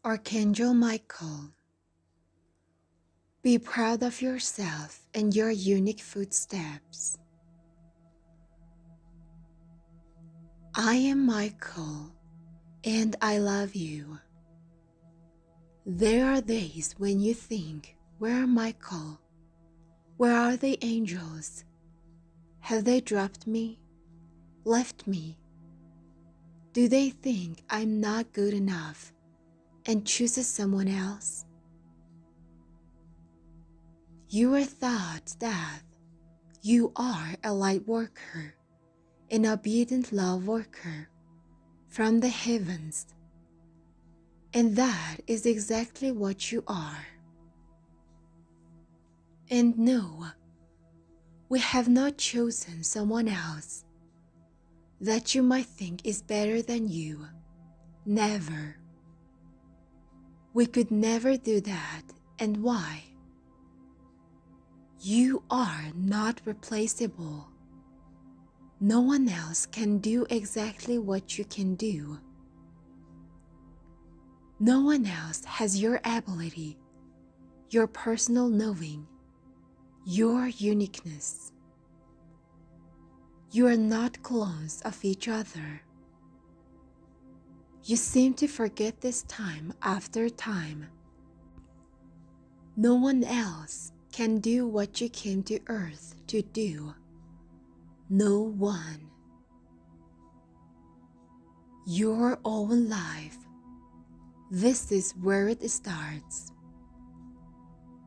Archangel Michael, be proud of yourself and your unique footsteps. I am Michael, and I love you. There are days when you think, where are Michael? Where are the angels? Have they dropped me? Left me? Do they think I'm not good enough and chooses someone else? You are thought that you are a light worker, an obedient love worker from the heavens, and that is exactly what you are. And no, we have not chosen someone else that you might think is better than you. Never. We could never do that. And why? You are not replaceable. No one else can do exactly what you can do. No one else has your ability, your personal knowing, your uniqueness. You are not clones of each other. You seem to forget this time after time. No one else can do what you came to earth to do. No one. Your own life. This is where it starts.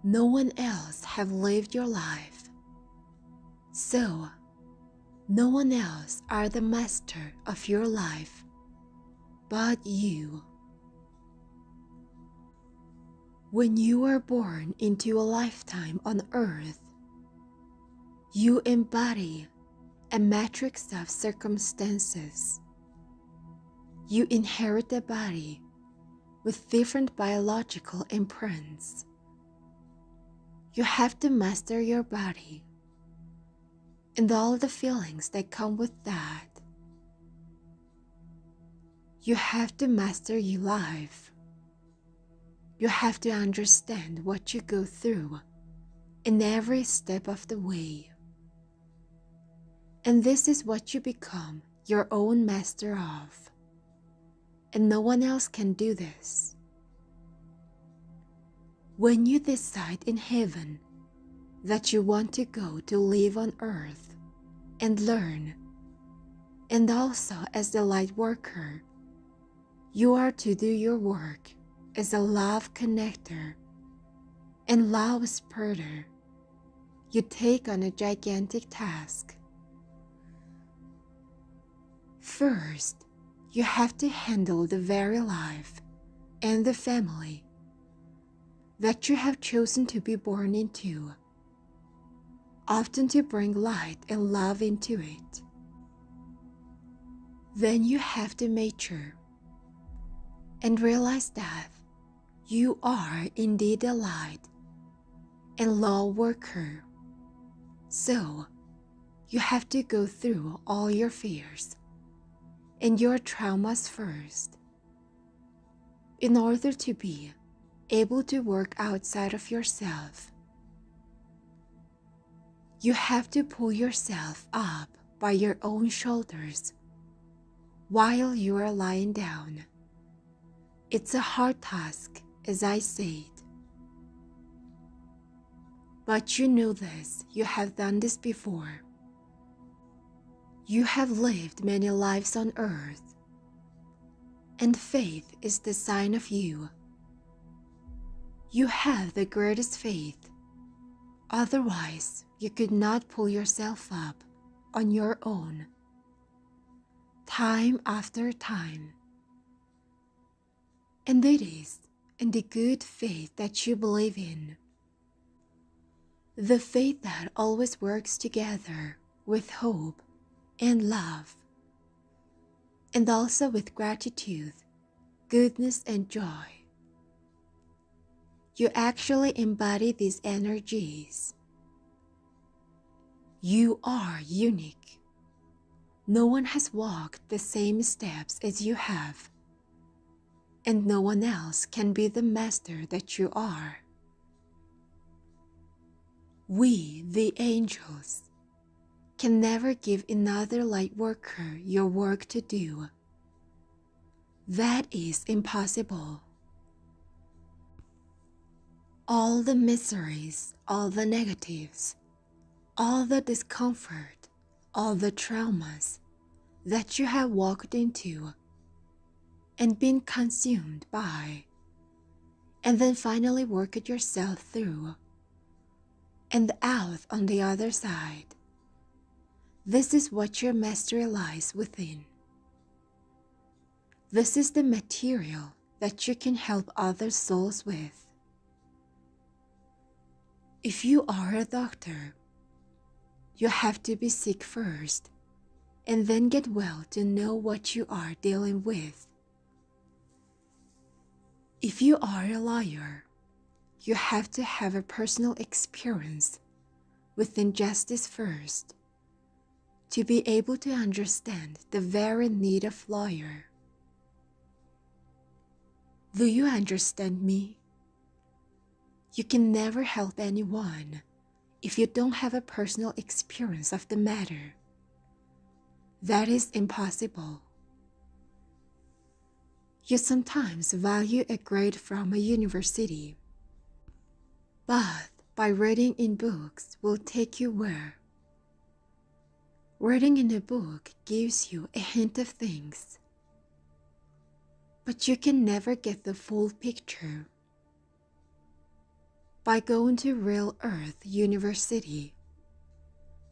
No one else have lived your life. So, no one else are the master of your life but you. When you are born into a lifetime on earth, you embody a matrix of circumstances. You inherit a body with different biological imprints. You have to master your body and all the feelings that come with that. You have to master your life. You have to understand what you go through in every step of the way. And this is what you become your own master of. And no one else can do this. When you decide in heaven that you want to go to live on earth and learn, and also as the light worker, you are to do your work as a love connector and love spreader. You take on a gigantic task. First, you have to handle the very life and the family that you have chosen to be born into, often to bring light and love into it. Then you have to mature and realize that you are indeed a light and love worker. So, you have to go through all your fears and your traumas first in order to be able to work outside of yourself. You have to pull yourself up by your own shoulders while you are lying down. It's a hard task, as I said. But you know this, you have done this before. You have lived many lives on earth, and faith is the sign of you. You have the greatest faith. Otherwise, you could not pull yourself up on your own, time after time. And it is in the good faith that you believe in. The faith that always works together with hope and love, and also with gratitude, goodness, and joy. You actually embody these energies. You are unique. No one has walked the same steps as you have. and no one else can be the master that you are. We, the angels, can never give another light worker your work to do. That is impossible. All the miseries, all the negatives, all the discomfort, all the traumas that you have walked into and been consumed by, and then finally worked yourself through and out on the other side. This is what your mastery lies within. This is the material that you can help other souls with. If you are a doctor, you have to be sick first and then get well to know what you are dealing with. If you are a lawyer, you have to have a personal experience with injustice first to be able to understand the very need of lawyer. Do you understand me? You can never help anyone if you don't have a personal experience of the matter. That is impossible. You sometimes value a grade from a university, but by reading in books will take you where? Reading in a book gives you a hint of things, but you can never get the full picture. By going to real earth university,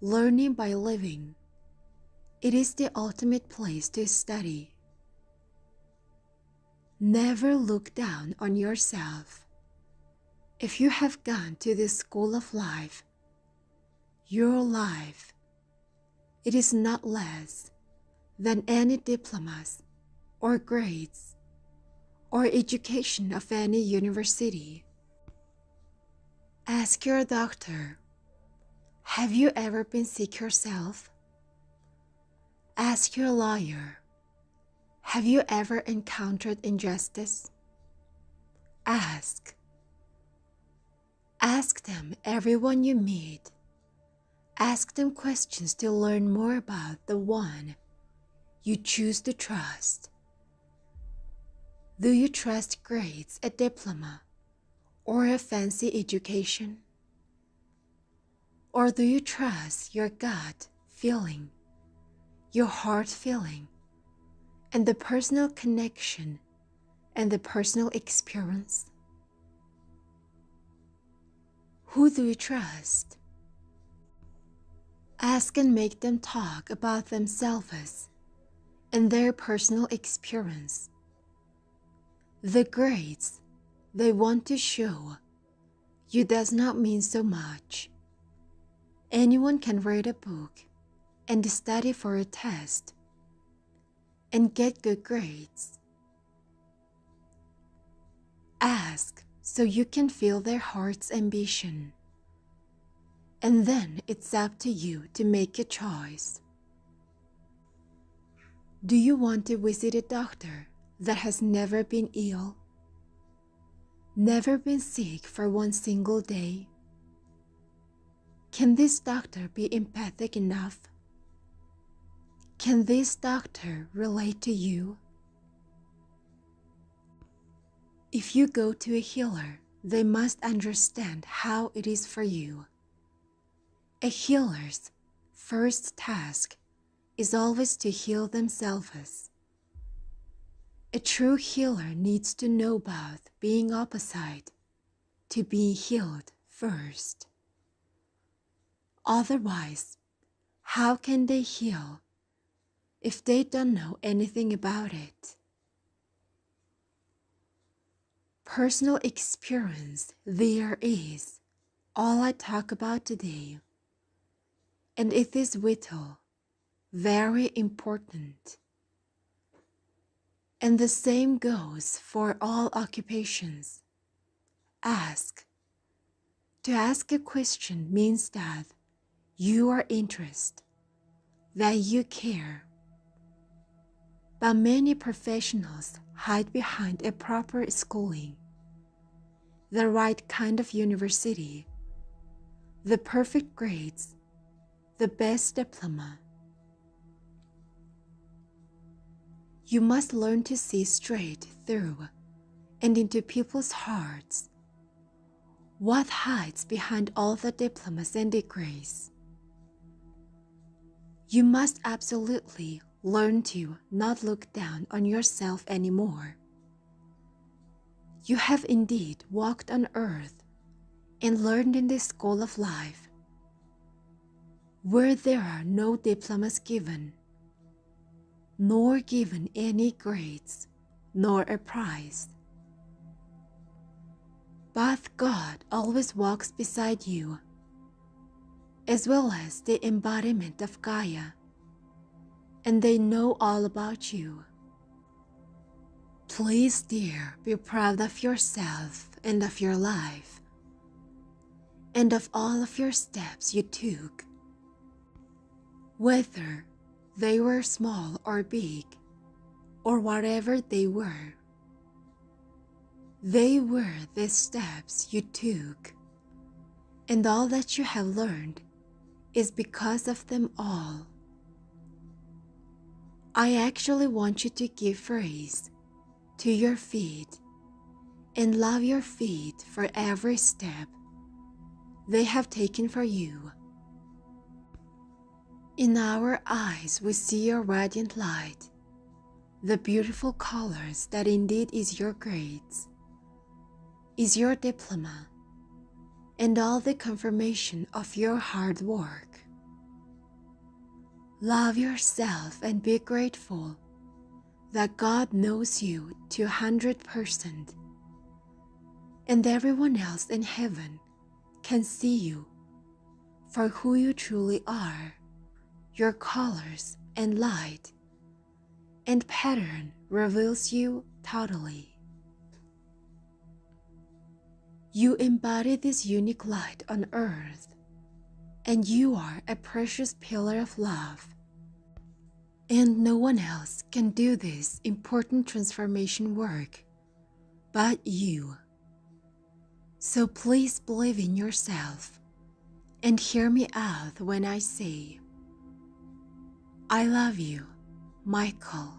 learning by living, it is the ultimate place to study. Never look down on yourself. If you have gone to the school of life, your life, it is not less than any diplomas or grades or education of any university. Ask your doctor, have you ever been sick yourself? Ask your lawyer, have you ever encountered injustice? Ask. Ask them, everyone you meet. Ask them questions to learn more about the one you choose to trust. Do you trust grades, a diploma, or a fancy education? Or do you trust your gut feeling, your heart feeling, and the personal connection and the personal experience? Who do you trust? Ask and make them talk about themselves and their personal experience. The grades they want to show you does not mean so much. Anyone can read a book and study for a test and get good grades. Ask so you can feel their heart's ambition. And then it's up to you to make a choice. Do you want to visit a doctor that has never been ill? Never been sick for one single day? Can this doctor be empathic enough? Can this doctor relate to you? If you go to a healer, they must understand how it is for you. A healer's first task is always to heal themselves. A true healer needs to know both being opposite to being healed first. Otherwise, how can they heal if they don't know anything about it? Personal experience there is all I talk about today, and it is vital, very important. And the same goes for all occupations. Ask. To ask a question means that you are interested, that you care. But many professionals hide behind a proper schooling, the right kind of university, the perfect grades, the best diploma. You must learn to see straight through and into people's hearts. What hides behind all the diplomas and degrees? You must absolutely learn to not look down on yourself anymore. You have indeed walked on earth and learned in the school of life, where there are no diplomas given, nor given any grades, nor a prize. But God always walks beside you, as well as the embodiment of Gaia, and they know all about you. Please, dear, be proud of yourself and of your life, and of all of your steps you took, whether they were small or big, or whatever they were. They were the steps you took, and all that you have learned is because of them all. I actually want you to give praise to your feet and love your feet for every step they have taken for you. In our eyes we see your radiant light, the beautiful colors that indeed is your grades, is your diploma, and all the confirmation of your hard work. Love yourself and be grateful that God knows you 200%, and everyone else in heaven can see you for who you truly are. Your colors and light and pattern reveals you totally. You embody this unique light on earth, and you are a precious pillar of love. And no one else can do this important transformation work but you. So please believe in yourself and hear me out when I say, I love you, Michael.